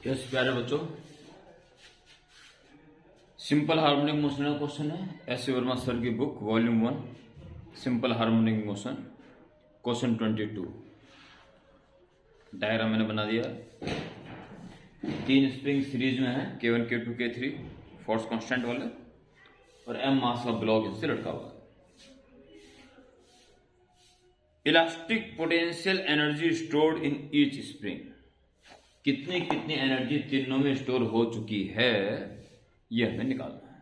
Yes प्यारे बच्चों, simple harmonic motion का क्वेश्चन है। एस वर्मा सर की book volume 1 simple harmonic motion question 22। Diagram मैंने बना दिया। 3 स्प्रिंग सीरीज में है, K1 K2 K3 force constant वाले, और M मास का ब्लॉक इससे लटका हुआ है। Elastic potential energy stored in each spring, कितनी कितनी एनर्जी तीनों में स्टोर हो चुकी है यह हमें निकालना है।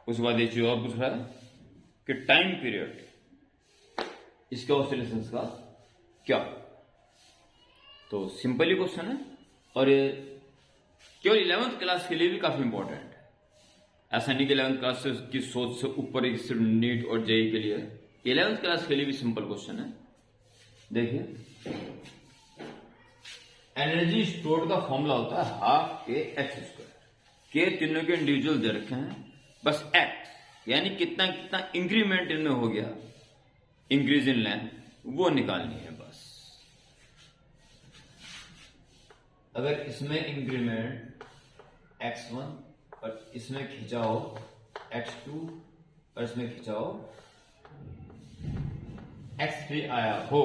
उसके बाद एक चीज और पूछ रहा है कि टाइम पीरियड इसके ऑसिलेशंस का क्या। तो सिंपल ही क्वेश्चन है और ये केवल 11th क्लास के लिए भी काफी इंपॉर्टेंट है। ऐसा नहीं कि 11th क्लास की सोच से ऊपर ही सिर्फ नीट और जेई के लिए, 11th क्लास के लिए भी सिंपल क्वेश्चन है। देखिए, एनर्जी स्टोर्ड का फॉर्मूला होता है हाफ के एक्स स्क्वायर। के तीनों के इंडिविजुअल दे रखे हैं, बस एक्स यानी कितना कितना इंक्रीमेंट इनमें हो गया, इंक्रीज इन लेंथ, वो निकालनी है बस। अगर इसमें इंक्रीमेंट x1 और इसमें खिंचाओ x2 और इसमें खिंचाओ x3 आया हो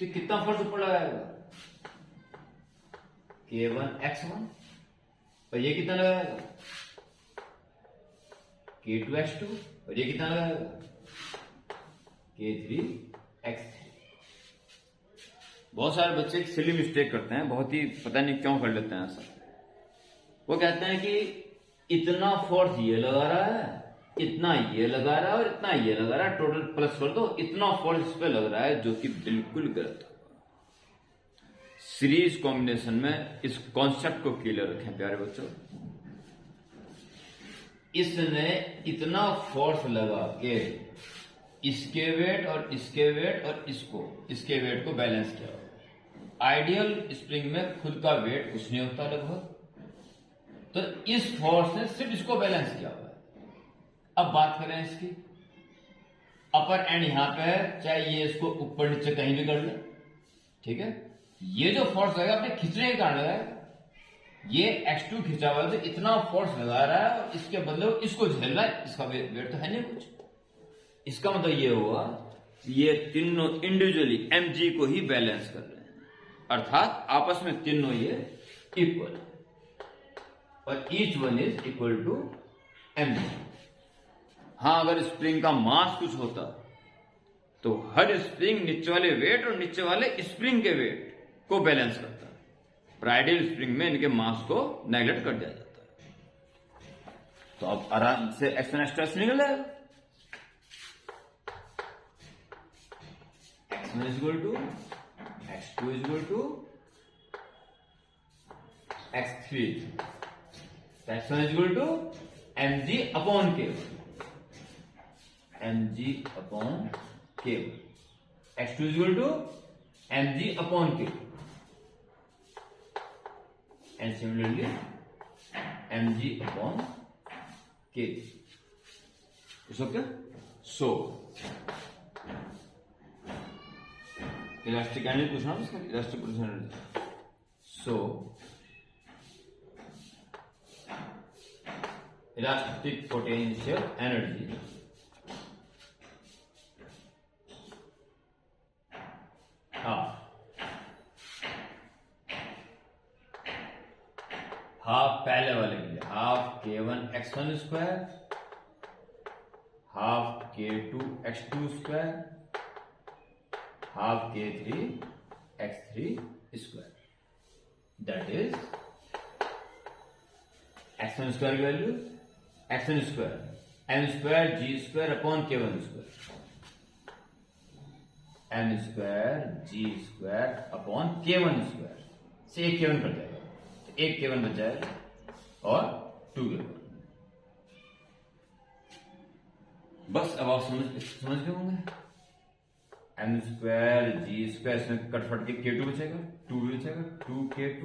तो कितना फोर्स ऊपर लगाएगा? K1 x1 और ये कितना लगाएगा? K2 x2 और ये कितना लगाएगा? K3 x3। बहुत सारे बच्चे एक सिली मिस्टेक करते हैं, बहुत ही पता नहीं क्यों कर लेते हैं ऐसा। वो कहते हैं कि इतना फोर्स ये लगा रहा है, इतना ये लगा रहा है और इतना ये लगा रहा है, टोटल प्लस कर दो, इतना फोर्स इस पे लग रहा है, जो कि बिल्कुल गलत है। सीरीज कॉम्बिनेशन में इस कॉन्सेप्ट को क्लियर रखें प्यारे बच्चों। इसने इतना फोर्स लगा के इसके वेट और इसके वेट और इसके वेट को बैलेंस किया। आइडियल स्प्रिंग में खुद का वेट कुछ नहीं होता लगभग, तो इस फोर्स ने सिर्फ इसको बैलेंस किया हुआ है। अब बात करें इसकी, अपर एंड यहां पे है, चाहे ये इसको ऊपर नीचे कहीं भी कर ले, ठीक है। ये जो फोर्स लगेगा अपने खींचने के कारण लगाएगा। ये x2 खींचा हुआ है तो इतना फोर्स लगा रहा है और इसके बदले इसको झेल रहा है, इसका वेट तो है नहीं कुछ। इसका मतलब ये हुआ ये तीनों इंडिविजुअली mg को ही बैलेंस कर रहे हैं, अर्थात आपस में तीनों ये इक्वल और each one is equal to mg। हाँ, अगर स्प्रिंग का मास कुछ होता तो हर स्प्रिंग नीचे वाले वेट और नीचे वाले स्प्रिंग के वेट को बैलेंस करता है, पर आइडियल स्प्रिंग में इनके मास को नेग्लेक्ट कर दिया जाता है। तो अब आराम से एक्सटर्नल स्ट्रेस निकल जाएगा। x1 is equal to x2 is equal to x3, x1 is equal to mg upon k1, mg upon k1, x2 is equal to mg upon k2, and similarly mg upon k3. It's okay? So elastic energy पूछना है इसका, elastic potential energy. So elastic potential energy half पहले वाले के लिए half K1 x1 square, half K2 x2 square, half K3 x3 square. That is x1 square की value x1 square m square g square upon K1 square, m square g square upon K1 square से एक K1 cut जाएगा, तो एक K1 बच जाएगा और 2 K1। बस अब आप समझ गए होंगे। m स्क्वायर g स्क्वायर इसमें कटफट के K2 बचेगा, 2 बचेगा, 2K2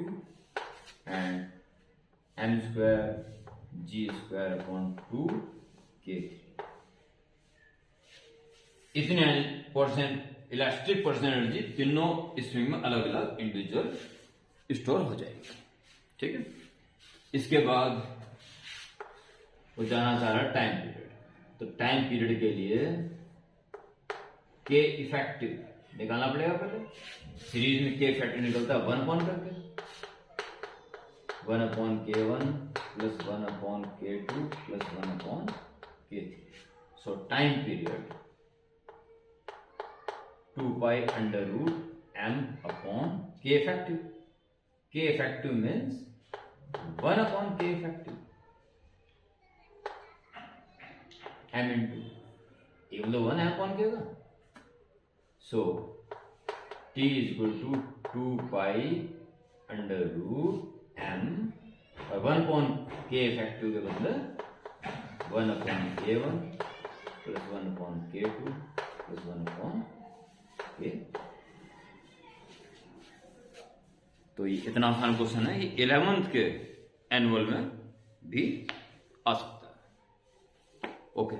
and m square g square upon 2K3। इतने परसेंट इलास्टिक पोटेंशियल एनर्जी तीनों स्प्रिंग में अलग अलग इंडिविजुअल स्टोर हो जाएगी। ठीक है, इसके बाद वो जाना चाह रहा है टाइम पीरियड। तो टाइम पीरियड के लिए के इफेक्टिव निकालना पड़ेगा। पहले सीरीज में के इफेक्टिव निकलता है 1 अपॉन करके 1 upon k1 plus 1 upon k2 plus 1 upon k3। So time period 2 pi under root m upon k effective. k effective means 1 upon k effective m into ये मतलब 1 अपॉन k का। So t is equal to 2 pi under root m और 1 upon k effective के बदले 1 upon k1 plus 1 upon k2 plus 1 upon k। तो ये इतना आसान क्वेश्चन है, ये 11th के एनुअल में भी आ सकता है। ओके।